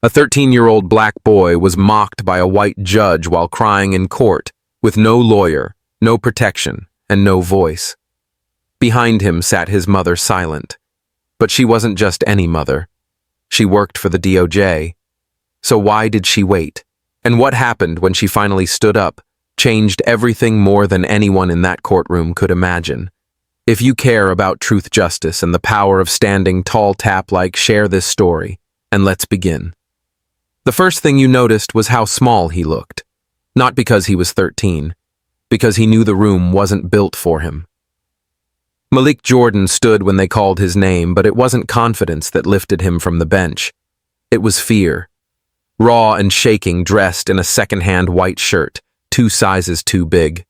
A 13-year-old black boy was mocked by a white judge while crying in court, with no lawyer, no protection, and no voice. Behind him sat his mother silent. But she wasn't just any mother. She worked for the DOJ. So why did she wait? And what happened when she finally stood up, changed everything more than anyone in that courtroom could imagine. If you care about truth, justice, and the power of standing tall, share this story, and let's begin. The first thing you noticed was how small he looked. Not because he was 13, because he knew the room wasn't built for him. Malik Jordan stood when they called his name, but it wasn't confidence that lifted him from the bench. It was fear. Raw and shaking, dressed in a second-hand white shirt, 2 sizes too big.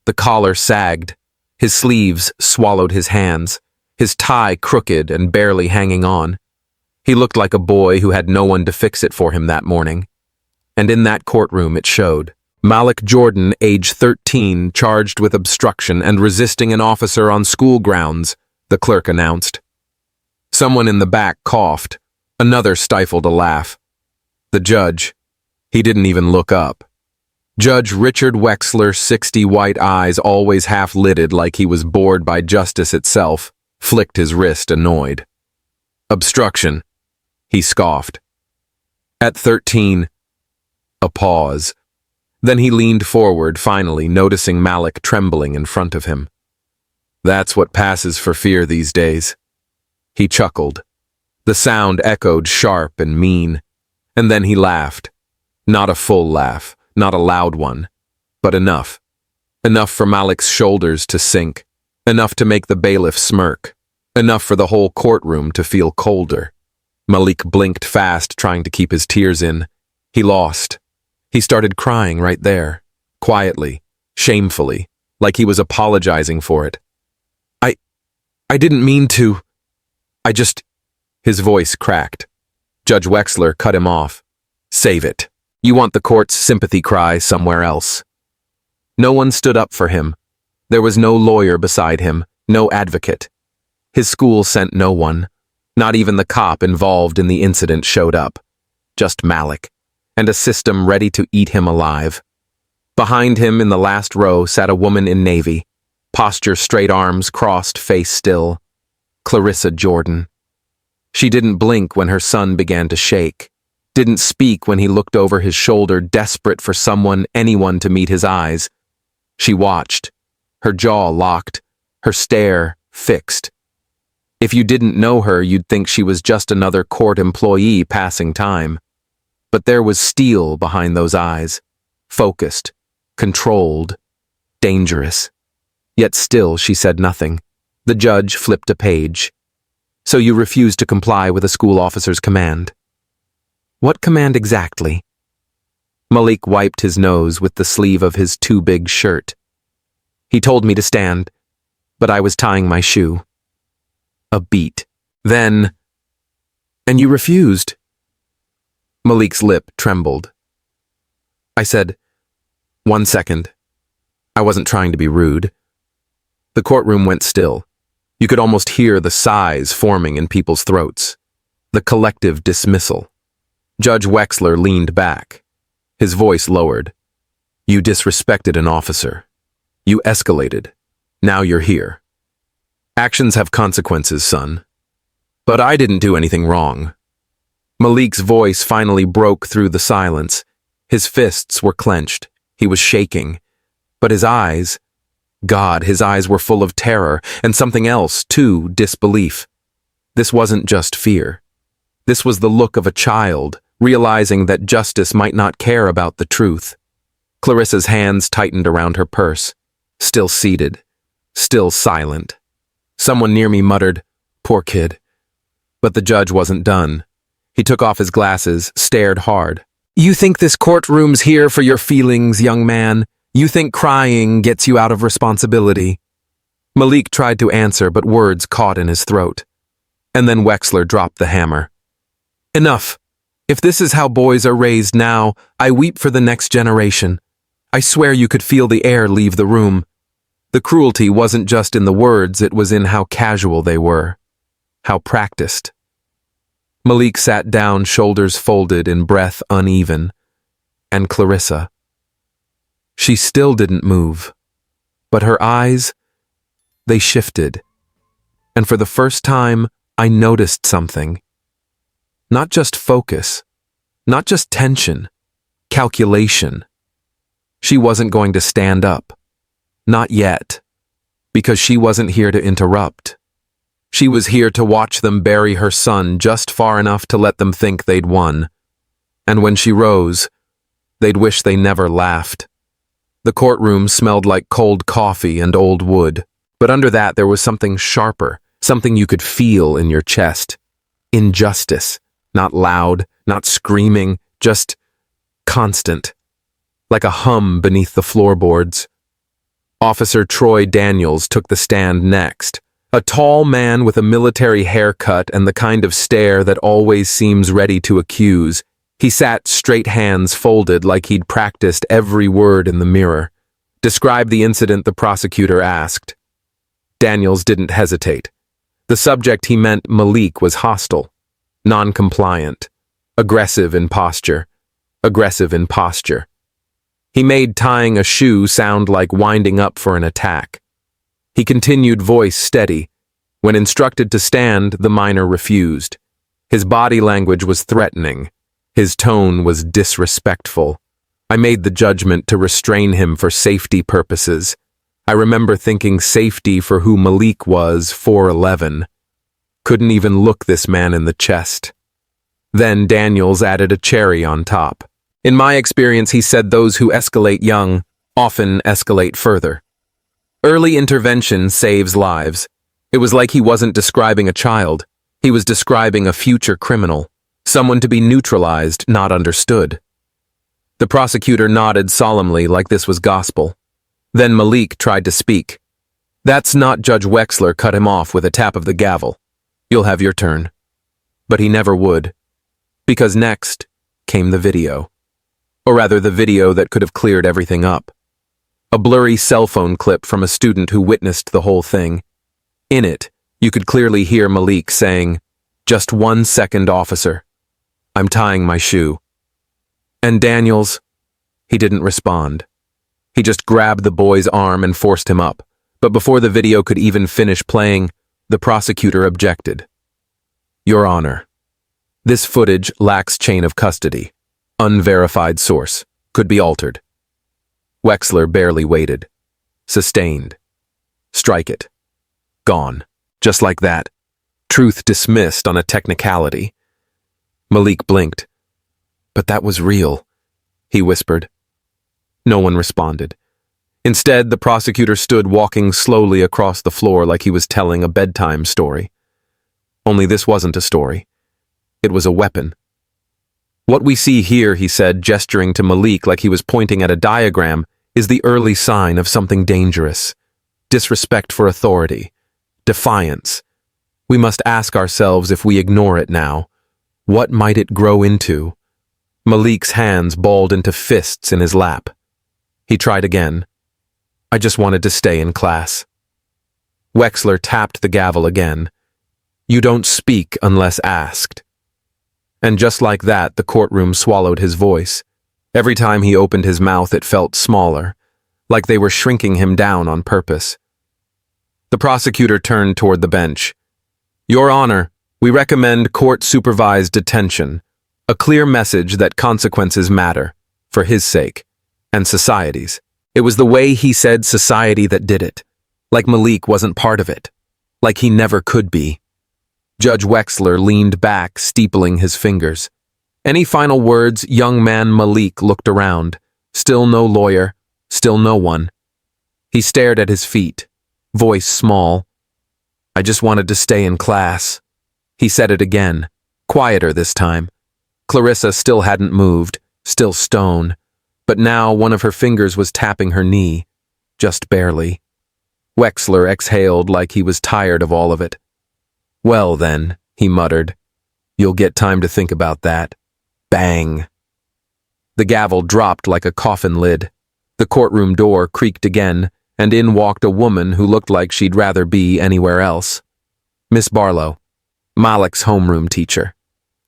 The collar sagged. His sleeves swallowed his hands, his tie crooked and barely hanging on. He looked like a boy who had no one to fix it for him that morning. And in that courtroom it showed. Malik Jordan, age 13, charged with obstruction and resisting an officer on school grounds, the clerk announced. Someone in the back coughed. Another stifled a laugh. The judge. He didn't even look up. Judge Richard Wexler, 60, white eyes always half-lidded like he was bored by justice itself, flicked his wrist, annoyed. Obstruction, he scoffed. At 13, a pause. Then he leaned forward, finally, noticing Malik trembling in front of him. That's what passes for fear these days. He chuckled. The sound echoed sharp and mean. And then he laughed. Not a full laugh, not a loud one, but enough. Enough for Malik's shoulders to sink. Enough to make the bailiff smirk. Enough for the whole courtroom to feel colder. Malik blinked fast, trying to keep his tears in. He lost. He started crying right there, quietly, shamefully, like he was apologizing for it. I didn't mean to. His voice cracked. Judge Wexler cut him off. Save it. You want the court's sympathy cry somewhere else. No one stood up for him. There was no lawyer beside him, no advocate. His school sent no one. Not even the cop involved in the incident showed up. Just Malik. And a system ready to eat him alive. Behind him in the last row sat a woman in navy, posture straight, arms crossed, face still. Clarissa Jordan. She didn't blink when her son began to shake, didn't speak when he looked over his shoulder, desperate for anyone to meet his eyes. She watched, her jaw locked, her stare fixed. If you didn't know her, you'd think she was just another court employee passing time. But there was steel behind those eyes, focused, controlled, dangerous. Yet still she said nothing. The judge flipped a page. So you refuse to comply with a school officer's command. What command exactly? Malik wiped his nose with the sleeve of his too big shirt. He told me to stand, but I was tying my shoe. A beat. Then, and you refused. Malik's lip trembled. I said, 1 second. I wasn't trying to be rude. The courtroom went still. You could almost hear the sighs forming in people's throats. The collective dismissal. Judge Wexler leaned back. His voice lowered. You disrespected an officer. You escalated. Now you're here. Actions have consequences, son. But I didn't do anything wrong. Malik's voice finally broke through the silence. His fists were clenched. He was shaking. But his eyes... God, his eyes were full of terror, and something else, too, disbelief. This wasn't just fear. This was the look of a child, realizing that justice might not care about the truth. Clarissa's hands tightened around her purse. Still seated. Still silent. Someone near me muttered, "Poor kid." But the judge wasn't done. He took off his glasses, stared hard. You think this courtroom's here for your feelings, young man? You think crying gets you out of responsibility? Malik tried to answer, but words caught in his throat. And then Wexler dropped the hammer. Enough. If this is how boys are raised now, I weep for the next generation. I swear you could feel the air leave the room. The cruelty wasn't just in the words, it was in how casual they were. How practiced. Malik sat down, shoulders folded and breath uneven. And Clarissa. She still didn't move, but her eyes, they shifted. And for the first time, I noticed something. Not just focus, not just tension, calculation. She wasn't going to stand up. Not yet. Because she wasn't here to interrupt. She was here to watch them bury her son just far enough to let them think they'd won. And when she rose, they'd wish they never laughed. The courtroom smelled like cold coffee and old wood, but under that there was something sharper, something you could feel in your chest. Injustice. Not loud, not screaming, just constant. Like a hum beneath the floorboards. Officer Troy Daniels took the stand next. A tall man with a military haircut and the kind of stare that always seems ready to accuse. He sat straight, hands folded like he'd practiced every word in the mirror. Describe the incident, the prosecutor asked. Daniels didn't hesitate. The subject he meant, Malik, was hostile, non-compliant, aggressive in posture. He made tying a shoe sound like winding up for an attack. He continued, voice steady. When instructed to stand, the minor refused. His body language was threatening. His tone was disrespectful. I made the judgment to restrain him for safety purposes. I remember thinking safety for who Malik was, 4'11". Couldn't even look this man in the chest. Then Daniels added a cherry on top. In my experience, he said those who escalate young often escalate further. Early intervention saves lives. It was like he wasn't describing a child. He was describing a future criminal. Someone to be neutralized, not understood. The prosecutor nodded solemnly like this was gospel. Then Malik tried to speak. That's not. Judge Wexler cut him off with a tap of the gavel. You'll have your turn. But he never would. Because next came the video. Or rather, the video that could have cleared everything up. A blurry cell phone clip from a student who witnessed the whole thing. In it, you could clearly hear Malik saying, "Just 1 second, officer. I'm tying my shoe." And Daniels, he didn't respond. He just grabbed the boy's arm and forced him up. But before the video could even finish playing, the prosecutor objected. Your Honor, this footage lacks chain of custody. Unverified source. Could be altered. Wexler barely waited. Sustained. Strike it. Gone. Just like that. Truth dismissed on a technicality. Malik blinked. But that was real, he whispered. No one responded. Instead, the prosecutor stood walking slowly across the floor like he was telling a bedtime story. Only this wasn't a story. It was a weapon. What we see here, he said, gesturing to Malik like he was pointing at a diagram, is the early sign of something dangerous. Disrespect for authority. Defiance. We must ask ourselves, if we ignore it now, what might it grow into? Malik's hands balled into fists in his lap. He tried again. I just wanted to stay in class. Wexler tapped the gavel again. You don't speak unless asked. And just like that, the courtroom swallowed his voice. Every time he opened his mouth, it felt smaller, like they were shrinking him down on purpose. The prosecutor turned toward the bench. Your Honor, we recommend court-supervised detention, a clear message that consequences matter, for his sake, and society's. It was the way he said society that did it, like Malik wasn't part of it, like he never could be. Judge Wexler leaned back, steepling his fingers. Any final words? Young man Malik looked around. Still no lawyer, still no one. He stared at his feet, voice small. I just wanted to stay in class. He said it again, quieter this time. Clarissa still hadn't moved, still stone, but now one of her fingers was tapping her knee, just barely. Wexler exhaled like he was tired of all of it. Well then, he muttered, you'll get time to think about that. Bang. The gavel dropped like a coffin lid. The courtroom door creaked again, and in walked a woman who looked like she'd rather be anywhere else. Miss Barlow, Malik's homeroom teacher.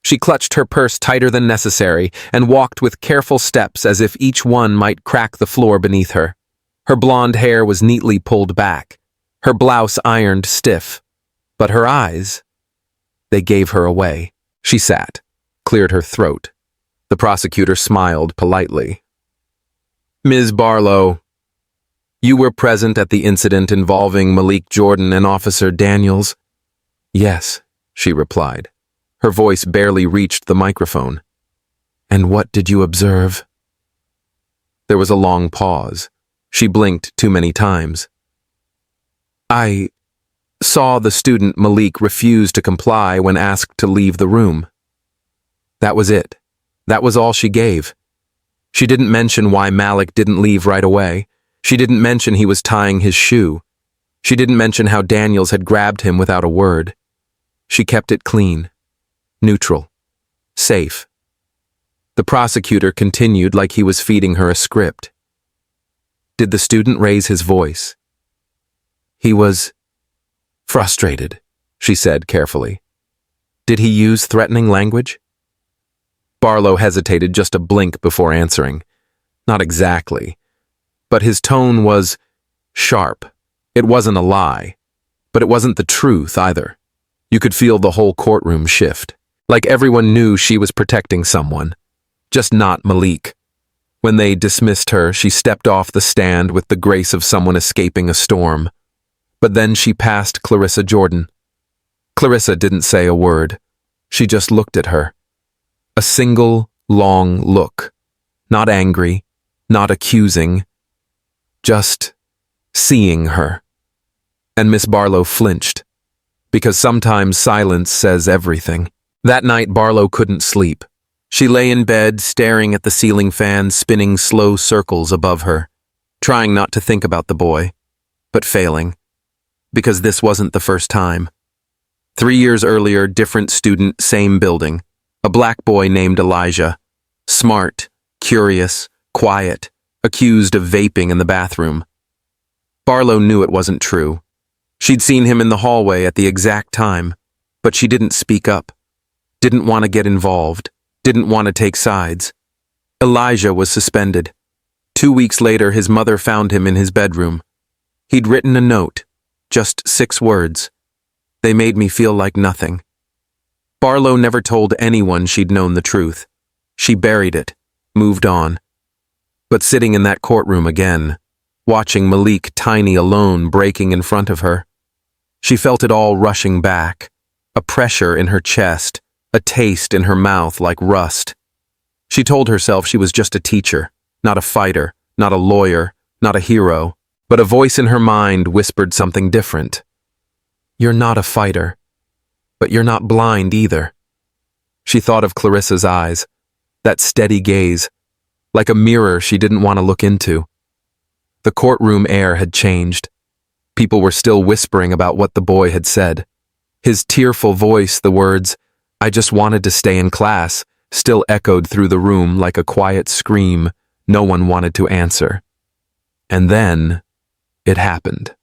She clutched her purse tighter than necessary and walked with careful steps as if each one might crack the floor beneath her. Her blonde hair was neatly pulled back, her blouse ironed stiff. But her eyes, they gave her away. She sat, cleared her throat. The prosecutor smiled politely. Ms. Barlow, you were present at the incident involving Malik Jordan and Officer Daniels? Yes, she replied. Her voice barely reached the microphone. And what did you observe? There was a long pause. She blinked too many times. I saw the student Malik refuse to comply when asked to leave the room. That was it. That was all she gave. She didn't mention why Malik didn't leave right away. She didn't mention he was tying his shoe. She didn't mention how Daniels had grabbed him without a word. She kept it clean, neutral, safe. The prosecutor continued like he was feeding her a script. Did the student raise his voice? He was frustrated, she said carefully. Did he use threatening language? Barlow hesitated just a blink before answering. Not exactly. But his tone was sharp. It wasn't a lie. But it wasn't the truth either. You could feel the whole courtroom shift. Like everyone knew she was protecting someone. Just not Malik. When they dismissed her, she stepped off the stand with the grace of someone escaping a storm. But then she passed Clarissa Jordan. Clarissa didn't say a word. She just looked at her. A single, long look. Not angry, not accusing. Just seeing her. And Miss Barlow flinched. Because sometimes silence says everything. That night, Barlow couldn't sleep. She lay in bed, staring at the ceiling fan spinning slow circles above her, trying not to think about the boy, but failing. Because this wasn't the first time. 3 years earlier, different student, same building. A black boy named Elijah. Smart, curious, quiet, accused of vaping in the bathroom. Barlow knew it wasn't true. She'd seen him in the hallway at the exact time, but she didn't speak up. Didn't want to get involved. Didn't want to take sides. Elijah was suspended. 2 weeks later, his mother found him in his bedroom. He'd written a note, just 6 words. They made me feel like nothing. Barlow never told anyone she'd known the truth. She buried it, moved on. But sitting in that courtroom again, watching Malik tiny alone breaking in front of her, she felt it all rushing back, a pressure in her chest, a taste in her mouth like rust. She told herself she was just a teacher, not a fighter, not a lawyer, not a hero, but a voice in her mind whispered something different. You're not a fighter, but you're not blind either. She thought of Clarissa's eyes, that steady gaze, like a mirror she didn't want to look into. The courtroom air had changed. People were still whispering about what the boy had said. His tearful voice, the words, "I just wanted to stay in class," still echoed through the room like a quiet scream no one wanted to answer. And then, it happened.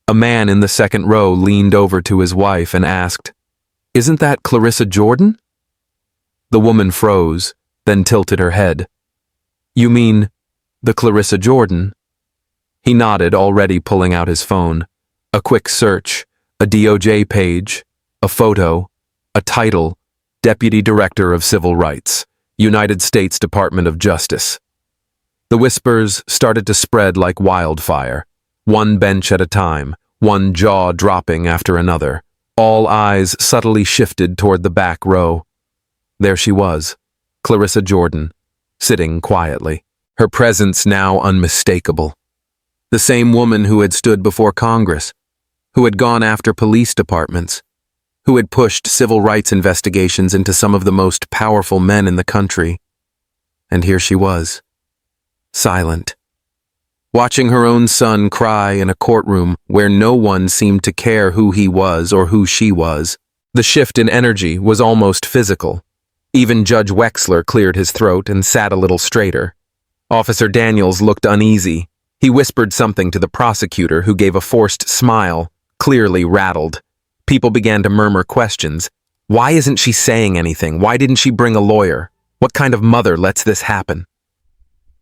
A man in the second row leaned over to his wife and asked, "Isn't that Clarissa Jordan?" The woman froze, then tilted her head. "You mean the Clarissa Jordan?" He nodded, already pulling out his phone. A quick search, a DOJ page, a photo, a title, Deputy Director of Civil Rights, United States Department of Justice. The whispers started to spread like wildfire, one bench at a time, one jaw dropping after another. All eyes subtly shifted toward the back row. There she was, Clarissa Jordan, sitting quietly, her presence now unmistakable. The same woman who had stood before Congress, who had gone after police departments, who had pushed civil rights investigations into some of the most powerful men in the country. And here she was, silent, watching her own son cry in a courtroom where no one seemed to care who he was or who she was. The shift in energy was almost physical. Even Judge Wexler cleared his throat and sat a little straighter. Officer Daniels looked uneasy. He whispered something to the prosecutor, who gave a forced smile, clearly rattled. People began to murmur questions. Why isn't she saying anything? Why didn't she bring a lawyer? What kind of mother lets this happen?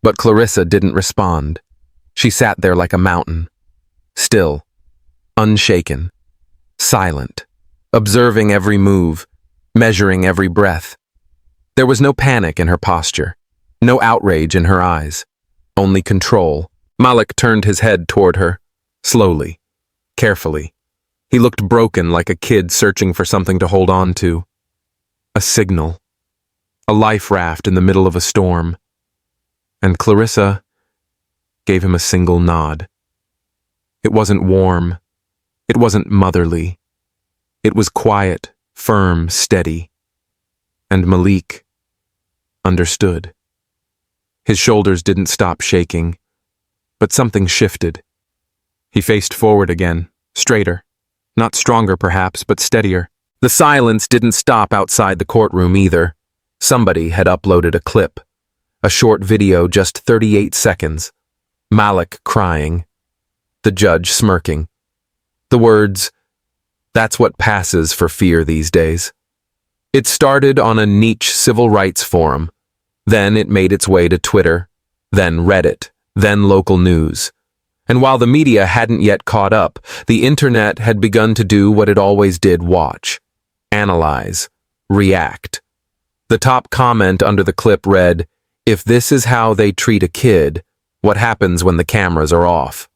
But Clarissa didn't respond. She sat there like a mountain, still, unshaken, silent, observing every move, measuring every breath. There was no panic in her posture, no outrage in her eyes, only control. Malik turned his head toward her, slowly, carefully. He looked broken, like a kid searching for something to hold on to. A signal. A life raft in the middle of a storm. And Clarissa gave him a single nod. It wasn't warm. It wasn't motherly. It was quiet, firm, steady. And Malik understood. His shoulders didn't stop shaking, but something shifted. He faced forward again, straighter. Not stronger, perhaps, but steadier. The silence didn't stop outside the courtroom either. Somebody had uploaded a clip. A short video, just 38 seconds. Malik crying. The judge smirking. The words, "That's what passes for fear these days." It started on a niche civil rights forum. Then it made its way to Twitter, then Reddit, then local news. And while the media hadn't yet caught up, the internet had begun to do what it always did: watch, analyze, react. The top comment under the clip read, "If this is how they treat a kid, what happens when the cameras are off?"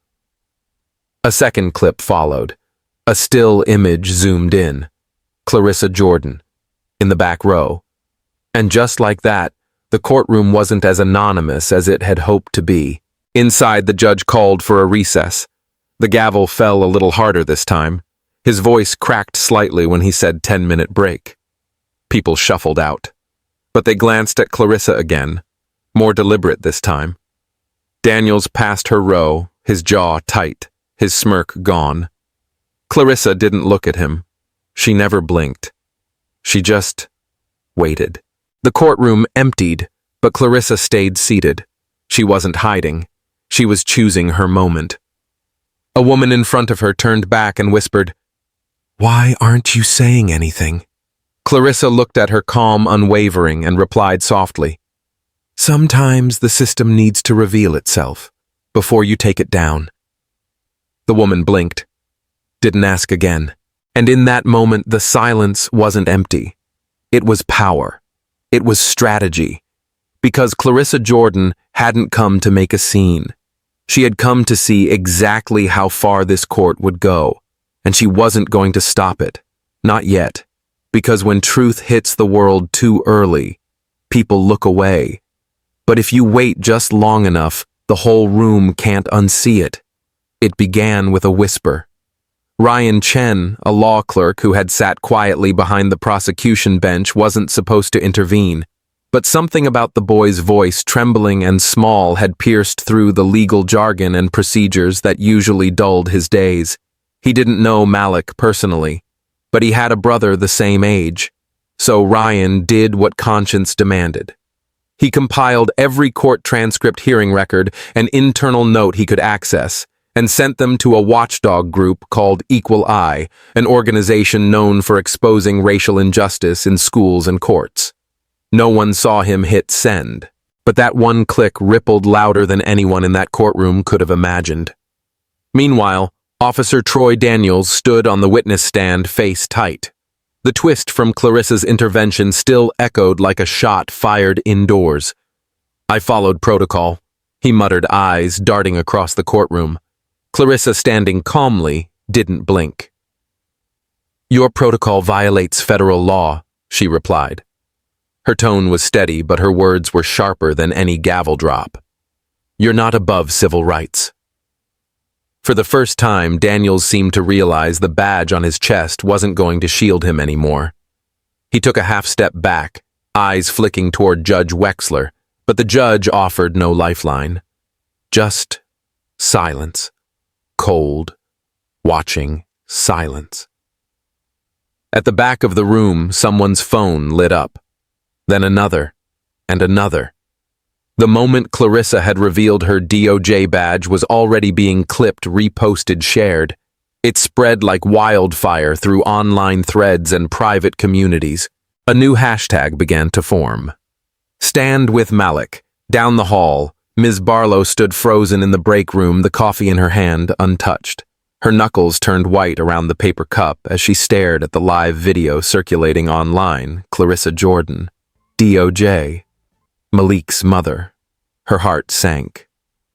A second clip followed. A still image zoomed in. Clarissa Jordan, in the back row. And just like that, the courtroom wasn't as anonymous as it had hoped to be. Inside, the judge called for a recess. The gavel fell a little harder this time. His voice cracked slightly when he said 10-minute break. People shuffled out. But they glanced at Clarissa again, more deliberate this time. Daniels passed her row, his jaw tight, his smirk gone. Clarissa didn't look at him. She never blinked. She just waited. The courtroom emptied, but Clarissa stayed seated. She wasn't hiding. She was choosing her moment. A woman in front of her turned back and whispered, "Why aren't you saying anything?" Clarissa looked at her calm, unwavering, and replied softly, "Sometimes the system needs to reveal itself before you take it down." The woman blinked, didn't ask again. And in that moment, the silence wasn't empty. It was power. It was strategy. Because Clarissa Jordan hadn't come to make a scene. She had come to see exactly how far this court would go, and she wasn't going to stop it. Not yet. Because when truth hits the world too early, people look away. But if you wait just long enough, the whole room can't unsee it. It began with a whisper. Ryan Chen, a law clerk who had sat quietly behind the prosecution bench, wasn't supposed to intervene. But something about the boy's voice, trembling and small, had pierced through the legal jargon and procedures that usually dulled his days. He didn't know Malik personally, but he had a brother the same age. So Ryan did what conscience demanded. He compiled every court transcript, hearing record, and internal note he could access, and sent them to a watchdog group called Equal Eye, an organization known for exposing racial injustice in schools and courts. No one saw him hit send, but that one click rippled louder than anyone in that courtroom could have imagined. Meanwhile, Officer Troy Daniels stood on the witness stand, face tight. The twist from Clarissa's intervention still echoed like a shot fired indoors. "I followed protocol," he muttered, eyes darting across the courtroom. Clarissa, standing calmly, didn't blink. "Your protocol violates federal law," she replied. Her tone was steady, but her words were sharper than any gavel drop. "You're not above civil rights." For the first time, Daniels seemed to realize the badge on his chest wasn't going to shield him anymore. He took a half step back, eyes flicking toward Judge Wexler, but the judge offered no lifeline. Just silence. Cold, watching silence. At the back of the room, someone's phone lit up. Then another, and another. The moment Clarissa had revealed her DOJ badge was already being clipped, reposted, shared. It spread like wildfire through online threads and private communities. A new hashtag began to form. Stand with Malik. Down the hall, Ms. Barlow stood frozen in the break room, the coffee in her hand, untouched. Her knuckles turned white around the paper cup as she stared at the live video circulating online. Clarissa Jordan, DOJ, Malik's mother. Her heart sank.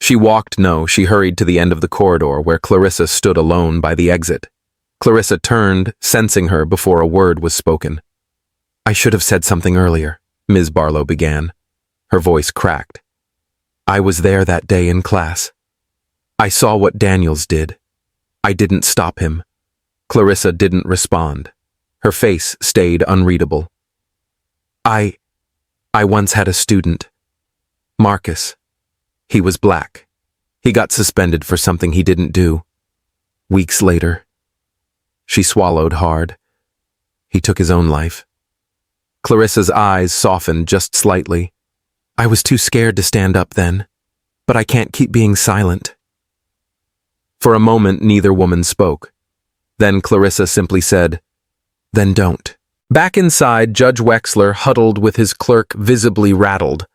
She hurried to the end of the corridor where Clarissa stood alone by the exit. Clarissa turned, sensing her before a word was spoken. "I should have said something earlier," Ms. Barlow began. Her voice cracked. "I was there that day in class. I saw what Daniels did. I didn't stop him." Clarissa didn't respond. Her face stayed unreadable. I once had a student, Marcus. He was black. He got suspended for something he didn't do. Weeks later, she swallowed hard. He took his own life. Clarissa's eyes softened just slightly. "I was too scared to stand up then, but I can't keep being silent." For a moment, neither woman spoke. Then Clarissa simply said, "Then don't." Back inside, Judge Wexler huddled with his clerk, visibly rattled.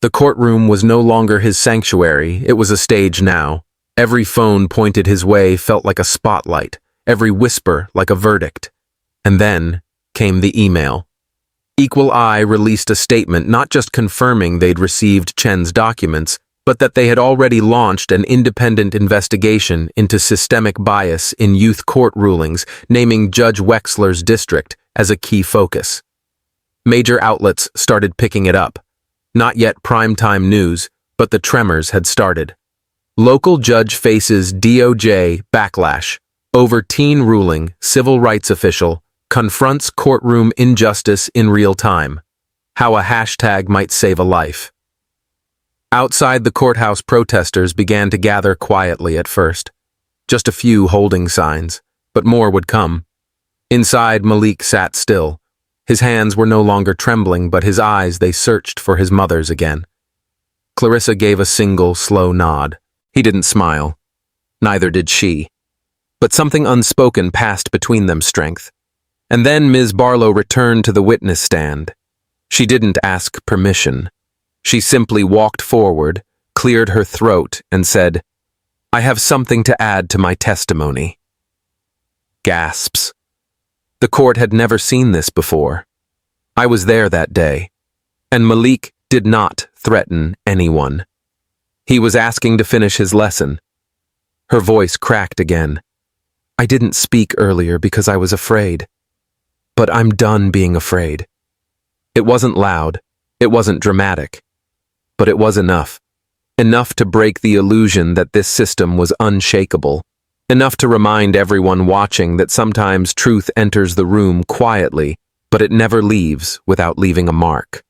The courtroom was no longer his sanctuary, it was a stage now. Every phone pointed his way felt like a spotlight, every whisper like a verdict. And then came the email. Equal Eye released a statement not just confirming they'd received Chen's documents, but that they had already launched an independent investigation into systemic bias in youth court rulings, naming Judge Wexler's district as a key focus. Major outlets started picking it up. Not yet primetime news, but the tremors had started. Local judge faces DOJ backlash over teen ruling, civil rights official confronts courtroom injustice in real time. How a hashtag might save a life. Outside the courthouse, protesters began to gather quietly at first. Just a few holding signs, but more would come. Inside, Malik sat still. His hands were no longer trembling, but his eyes, they searched for his mother's again. Clarissa gave a single, slow nod. He didn't smile. Neither did she. But something unspoken passed between them strength. And then Ms. Barlow returned to the witness stand. She didn't ask permission. She simply walked forward, cleared her throat, and said, "I have something to add to my testimony." Gasps. The court had never seen this before. I was there that day, and Malik did not threaten anyone. He was asking to finish his lesson. Her voice cracked again. "I didn't speak earlier because I was afraid. But I'm done being afraid." It wasn't loud, it wasn't dramatic, but it was enough. Enough to break the illusion that this system was unshakable. Enough to remind everyone watching that sometimes truth enters the room quietly, but it never leaves without leaving a mark.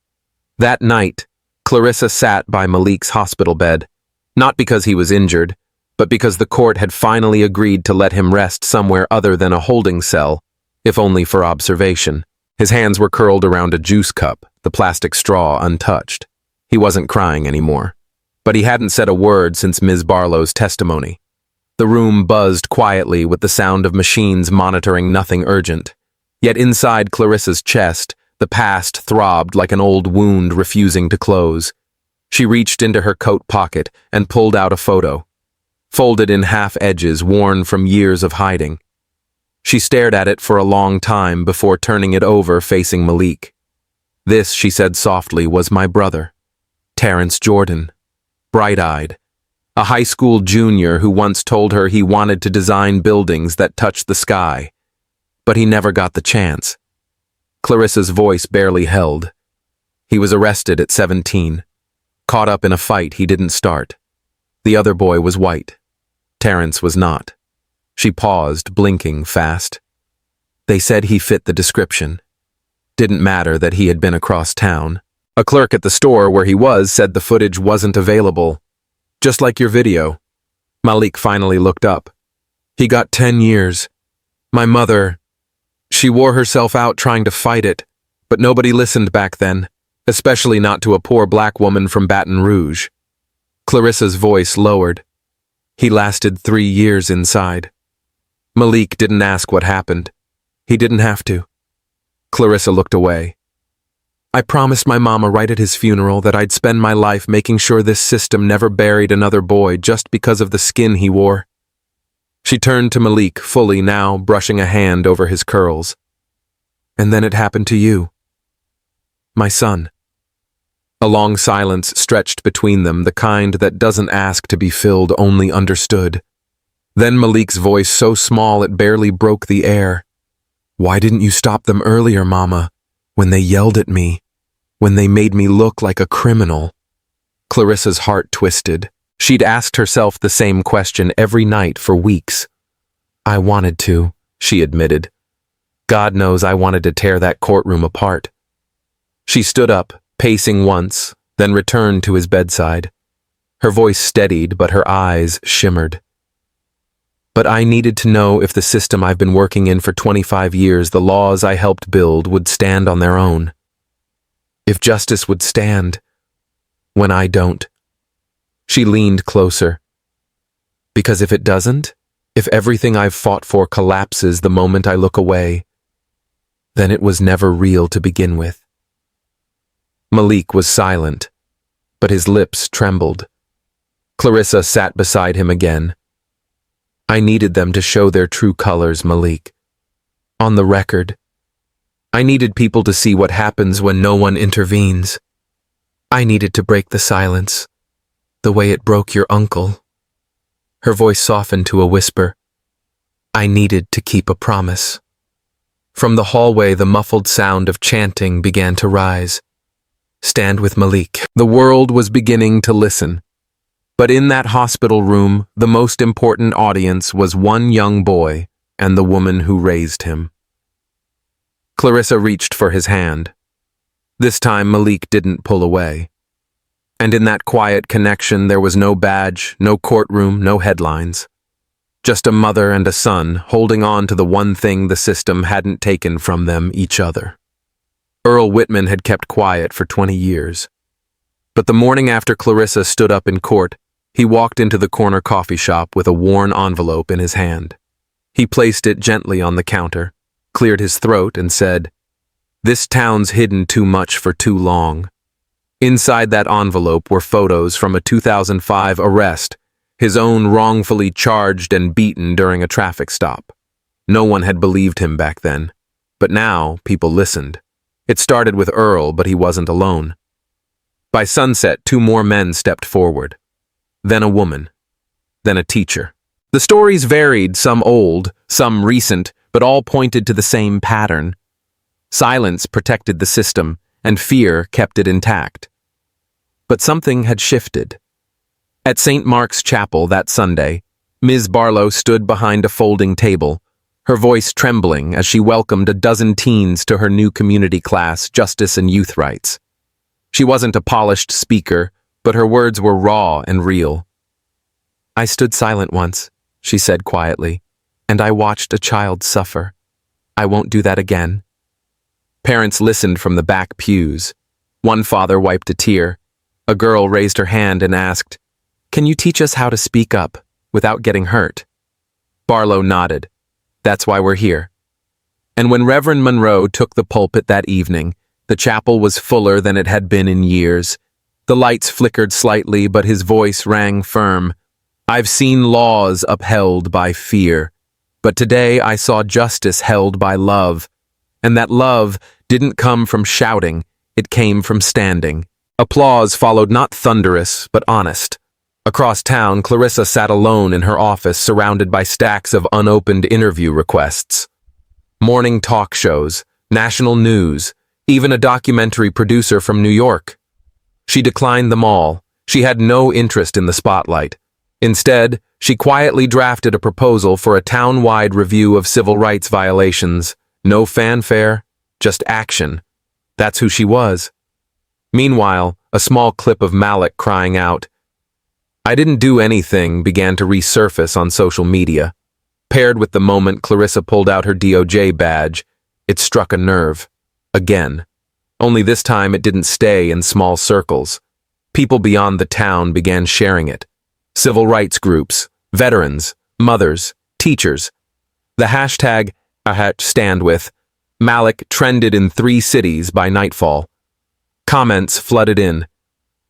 That night, Clarissa sat by Malik's hospital bed, not because he was injured, but because the court had finally agreed to let him rest somewhere other than a holding cell, if only for observation. His hands were curled around a juice cup, the plastic straw untouched. He wasn't crying anymore. But he hadn't said a word since Ms. Barlow's testimony. The room buzzed quietly with the sound of machines monitoring nothing urgent. Yet inside Clarissa's chest, the past throbbed like an old wound refusing to close. She reached into her coat pocket and pulled out a photo, folded in half edges worn from years of hiding. She stared at it for a long time before turning it over facing Malik. "This," she said softly, "was my brother, Terrence Jordan, bright-eyed, a high school junior who once told her he wanted to design buildings that touched the sky. But he never got the chance." Clarissa's voice barely held. He was arrested at 17, caught up in a fight he didn't start. The other boy was white. Terrence was not. She paused, blinking fast. They said he fit the description. Didn't matter that he had been across town. A clerk at the store where he was said the footage wasn't available. "Just like your video." Malik finally looked up. "He got 10 years. My mother, she wore herself out trying to fight it, but nobody listened back then, especially not to a poor black woman from Baton Rouge." Clarissa's voice lowered. "He lasted 3 years inside." Malik didn't ask what happened. He didn't have to. Clarissa looked away. I promised my mama right at his funeral that I'd spend my life making sure this system never buried another boy just because of the skin he wore. She turned to Malik fully now, brushing a hand over his curls. And then it happened to you. My son. A long silence stretched between them, the kind that doesn't ask to be filled, only understood. Then Malik's voice so small it barely broke the air. Why didn't you stop them earlier, Mama? When they yelled at me. When they made me look like a criminal. Clarissa's heart twisted. She'd asked herself the same question every night for weeks. I wanted to, she admitted. God knows I wanted to tear that courtroom apart. She stood up, pacing once, then returned to his bedside. Her voice steadied, but her eyes shimmered. But I needed to know if the system I've been working in for 25 years, the laws I helped build, would stand on their own. If justice would stand, when I don't. She leaned closer. Because if it doesn't, if everything I've fought for collapses the moment I look away, then it was never real to begin with. Malik was silent, but his lips trembled. Clarissa sat beside him again. I needed them to show their true colors, Malik. On the record. I needed people to see what happens when no one intervenes. I needed to break the silence, the way it broke your uncle. Her voice softened to a whisper. I needed to keep a promise. From the hallway, the muffled sound of chanting began to rise. Stand with Malik. The world was beginning to listen. But in that hospital room, the most important audience was one young boy and the woman who raised him. Clarissa reached for his hand. This time Malik didn't pull away. And in that quiet connection there was no badge, no courtroom, no headlines. Just a mother and a son holding on to the one thing the system hadn't taken from them, each other. Earl Whitman had kept quiet for 20 years. But the morning after Clarissa stood up in court, he walked into the corner coffee shop with a worn envelope in his hand. He placed it gently on the counter, cleared his throat, and said, This town's hidden too much for too long. Inside that envelope were photos from a 2005 arrest, his own wrongfully charged and beaten during a traffic stop. No one had believed him back then, but now people listened. It started with Earl, but he wasn't alone. By sunset, 2 more men stepped forward. Then a woman. Then a teacher. The stories varied, some old, some recent, but all pointed to the same pattern. Silence protected the system, and fear kept it intact. But something had shifted. At St. Mark's Chapel that Sunday, Ms. Barlow stood behind a folding table, her voice trembling as she welcomed a dozen teens to her new community class, Justice and Youth Rights. She wasn't a polished speaker, but her words were raw and real. I stood silent once, she said quietly, and I watched a child suffer. I won't do that again. Parents listened from the back pews. One father wiped a tear. A girl raised her hand and asked, Can you teach us how to speak up without getting hurt? Barlow nodded. That's why we're here. And when Reverend Monroe took the pulpit that evening, the chapel was fuller than it had been in years. The lights flickered slightly, but his voice rang firm. I've seen laws upheld by fear, but today I saw justice held by love. And that love didn't come from shouting, it came from standing. Applause followed, not thunderous, but honest. Across town, Clarissa sat alone in her office, surrounded by stacks of unopened interview requests. Morning talk shows, national news, even a documentary producer from New York. She declined them all. She had no interest in the spotlight. Instead, she quietly drafted a proposal for a town-wide review of civil rights violations. No fanfare, just action. That's who she was. Meanwhile, a small clip of Malik crying out, I didn't do anything, began to resurface on social media. Paired with the moment Clarissa pulled out her DOJ badge, it struck a nerve. Again. Only this time it didn't stay in small circles. People beyond the town began sharing it. Civil rights groups, veterans, mothers, teachers. The hashtag #stand with Malik trended in 3 cities by nightfall. Comments flooded in.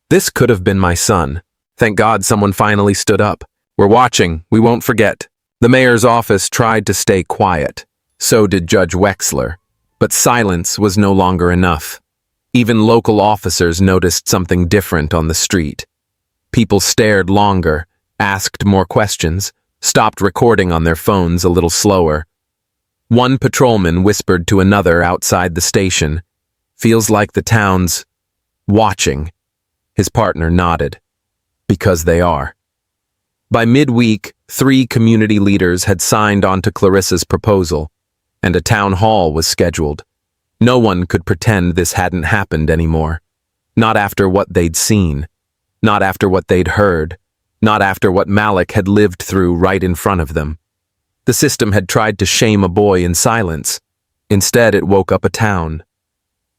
This could have been my son. Thank God someone finally stood up. We're watching, we won't forget. The mayor's office tried to stay quiet. So did Judge Wexler. But silence was no longer enough. Even local officers noticed something different on the street. People stared longer, asked more questions, stopped recording on their phones a little slower. One patrolman whispered to another outside the station, "Feels like the town's watching." His partner nodded. Because they are. By midweek, 3 community leaders had signed on to Clarissa's proposal, and a town hall was scheduled. No one could pretend this hadn't happened anymore. Not after what they'd seen. Not after what they'd heard. Not after what Malik had lived through right in front of them. The system had tried to shame a boy in silence. Instead, it woke up a town.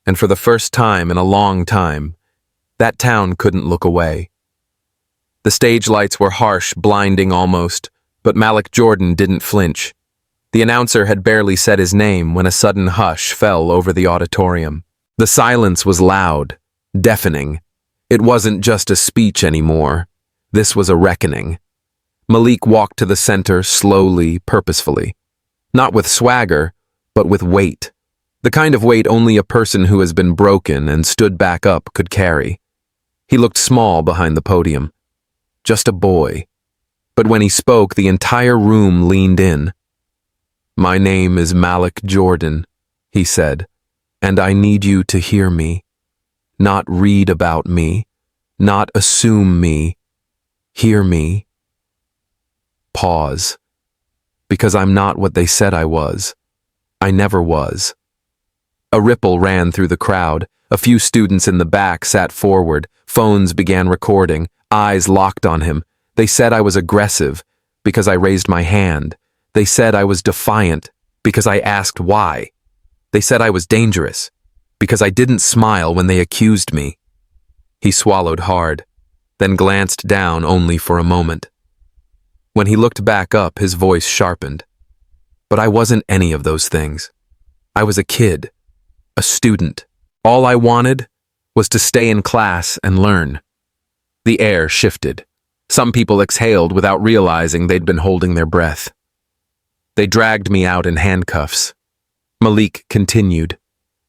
And for the first time in a long time, that town couldn't look away. The stage lights were harsh, blinding almost, but Malik Jordan didn't flinch. The announcer had barely said his name when a sudden hush fell over the auditorium. The silence was loud, deafening. It wasn't just a speech anymore. This was a reckoning. Malik walked to the center slowly, purposefully. Not with swagger, but with weight. The kind of weight only a person who has been broken and stood back up could carry. He looked small behind the podium. Just a boy. But when he spoke, the entire room leaned in. "My name is Malik Jordan," he said, "and I need you to hear me. Not read about me, not assume me. Hear me." Pause. Because I'm not what they said I was. I never was. A ripple ran through the crowd. A few students in the back sat forward. Phones began recording. Eyes locked on him. They said I was aggressive because I raised my hand. They said I was defiant because I asked why. They said I was dangerous because I didn't smile when they accused me. He swallowed hard, then glanced down only for a moment. When he looked back up, his voice sharpened. But I wasn't any of those things. I was a kid, a student. All I wanted was to stay in class and learn. The air shifted. Some people exhaled without realizing they'd been holding their breath. They dragged me out in handcuffs. Malik continued,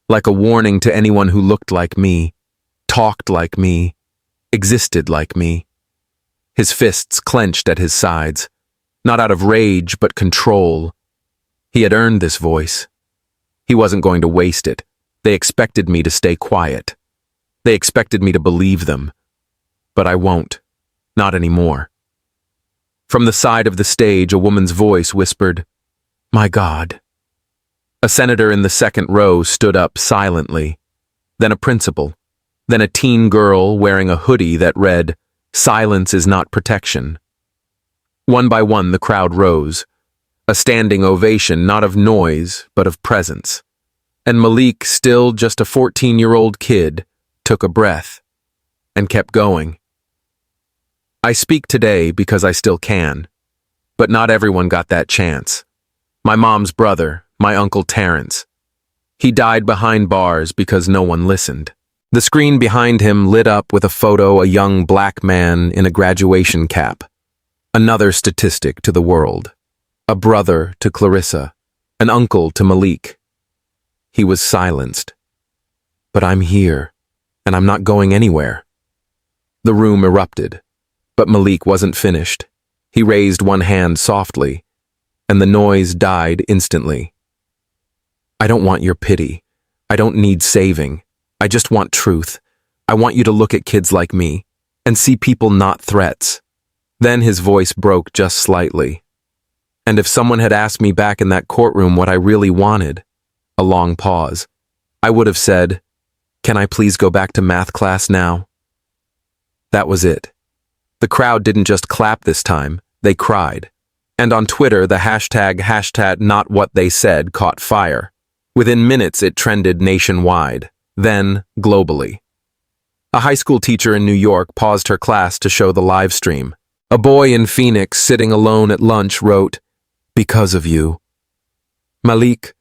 like a warning to anyone who looked like me, talked like me, existed like me. His fists clenched at his sides, not out of rage but control. He had earned this voice. He wasn't going to waste it. They expected me to stay quiet. They expected me to believe them. But I won't. Not anymore. From the side of the stage, a woman's voice whispered, "My God." A senator in the second row stood up silently. Then a principal. Then a teen girl wearing a hoodie that read, "Silence is not protection." One by one, the crowd rose. A standing ovation, not of noise, but of presence. And Malik, still just a 14-year-old kid, took a breath and kept going. I speak today because I still can, but not everyone got that chance. My mom's brother, my Uncle Terrence. He died behind bars because no one listened. The screen behind him lit up with a photo, a young black man in a graduation cap. Another statistic to the world. A brother to Clarissa, an uncle to Malik. He was silenced. But I'm here, and I'm not going anywhere. The room erupted. But Malik wasn't finished. He raised one hand softly, and the noise died instantly. I don't want your pity. I don't need saving. I just want truth. I want you to look at kids like me and see people, not threats. Then his voice broke just slightly. And if someone had asked me back in that courtroom what I really wanted, a long pause, I would have said, "Can I please go back to math class now?" That was it. The crowd didn't just clap this time, they cried. And on Twitter, the hashtag #NotWhatTheySaid caught fire. Within minutes, it trended nationwide, then globally. A high school teacher in New York paused her class to show the live stream. A boy in Phoenix, sitting alone at lunch, wrote, "Because of you, Malik,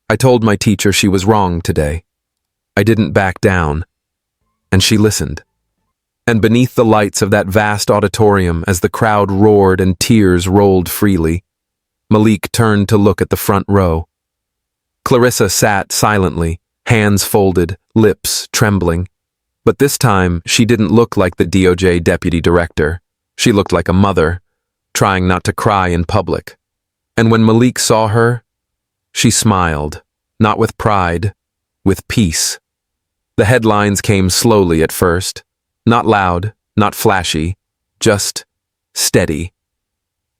I told my teacher she was wrong today. I didn't back down. And she listened. And beneath the lights of that vast auditorium, as the crowd roared and tears rolled freely, Malik turned to look at the front row. Clarissa sat silently, hands folded, lips trembling. But this time, she didn't look like the DOJ deputy director. She looked like a mother, trying not to cry in public. And when Malik saw her, she smiled, not with pride, with peace. The headlines came slowly at first, not loud, not flashy, just steady.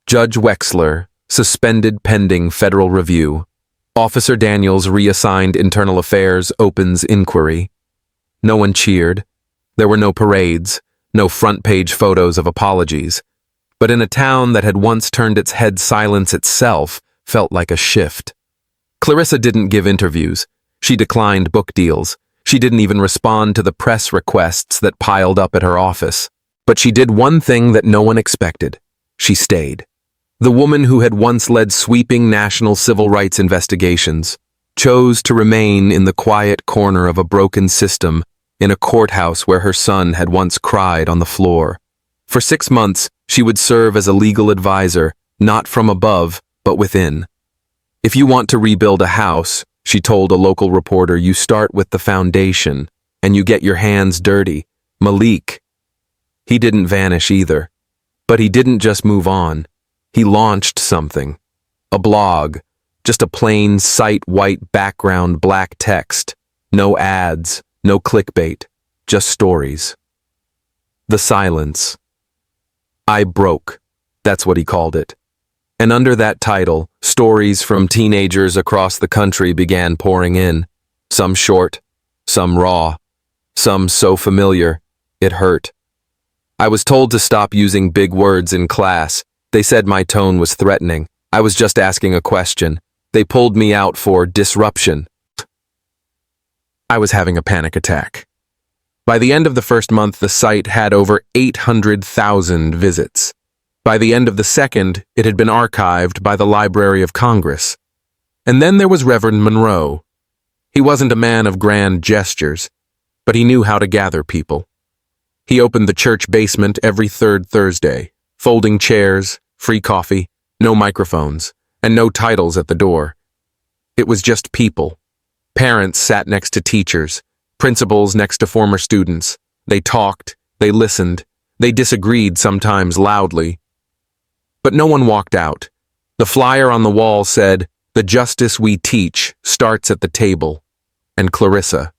Judge Wexler, suspended pending federal review. Officer Daniels, reassigned internal affairs, opens inquiry. No one cheered. There were no parades, no front-page photos of apologies. But in a town that had once turned its head, silence itself felt like a shift. Clarissa didn't give interviews. She declined book deals. She didn't even respond to the press requests that piled up at her office. But she did one thing that no one expected. She stayed. The woman who had once led sweeping national civil rights investigations chose to remain in the quiet corner of a broken system in a courthouse where her son had once cried on the floor. For 6 months, she would serve as a legal advisor, not from above, but within. If you want to rebuild a house, she told a local reporter, you start with the foundation, and you get your hands dirty. Malik, he didn't vanish either. But he didn't just move on. He launched something. A blog. Just a plain site-white background, black text. No ads, no clickbait, just stories. The silence. I broke. That's what he called it. And under that title, stories from teenagers across the country began pouring in. Some short, some raw, some so familiar, it hurt. I was told to stop using big words in class. They said my tone was threatening. I was just asking a question. They pulled me out for disruption. I was having a panic attack. By the end of the first month, the site had over 800,000 visits. By the end of the second, it had been archived by the Library of Congress. And then there was Reverend Monroe. He wasn't a man of grand gestures, but he knew how to gather people. He opened the church basement every third Thursday, folding chairs, free coffee, no microphones, and no titles at the door. It was just people. Parents sat next to teachers, principals next to former students. They talked, they listened, they disagreed sometimes loudly. But no one walked out. The flyer on the wall said, "The justice we teach starts at the table." And Clarissa.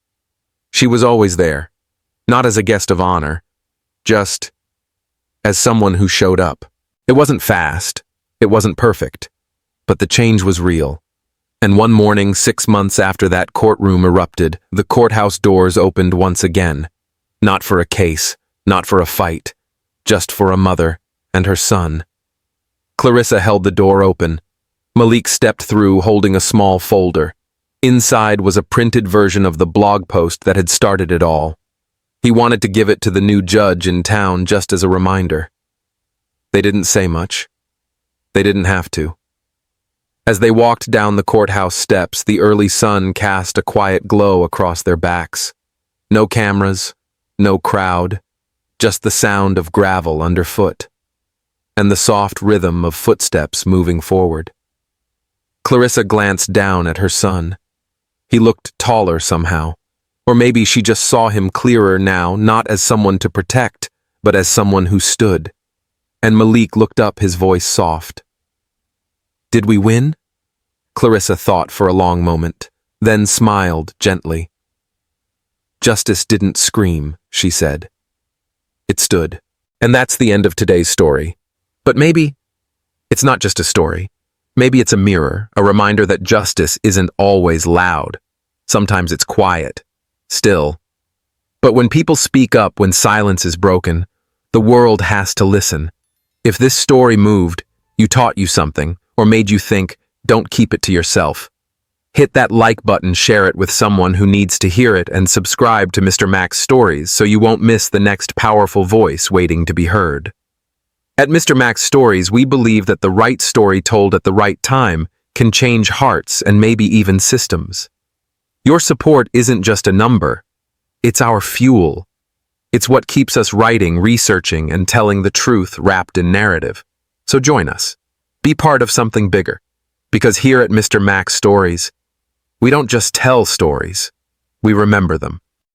She was always there, not as a guest of honor, just as someone who showed up. It wasn't fast, it wasn't perfect, but the change was real. And one morning, 6 months after that courtroom erupted, the courthouse doors opened once again. Not for a case, not for a fight, just for a mother and her son. Clarissa held the door open. Malik stepped through holding a small folder. Inside was a printed version of the blog post that had started it all. He wanted to give it to the new judge in town just as a reminder. They didn't say much. They didn't have to. As they walked down the courthouse steps, the early sun cast a quiet glow across their backs. No cameras, no crowd, just the sound of gravel underfoot, and the soft rhythm of footsteps moving forward. Clarissa glanced down at her son. He looked taller somehow, or maybe she just saw him clearer now, not as someone to protect, but as someone who stood. And Malik looked up, his voice soft. "Did we win?" Clarissa thought for a long moment, then smiled gently. "Justice didn't scream," she said. It stood. And that's the end of today's story. But maybe it's not just a story. Maybe it's a mirror, a reminder that justice isn't always loud. Sometimes it's quiet, still. But when people speak up, when silence is broken, the world has to listen. If this story moved, taught you something, or made you think, don't keep it to yourself. Hit that like button, share it with someone who needs to hear it, and subscribe to Mr. Mac's Stories so you won't miss the next powerful voice waiting to be heard. At Mr. Mac's Stories, we believe that the right story told at the right time can change hearts and maybe even systems. Your support isn't just a number, it's our fuel. It's what keeps us writing, researching, and telling the truth wrapped in narrative. So join us. Be part of something bigger. Because here at Mr. Max Stories, we don't just tell stories, we remember them.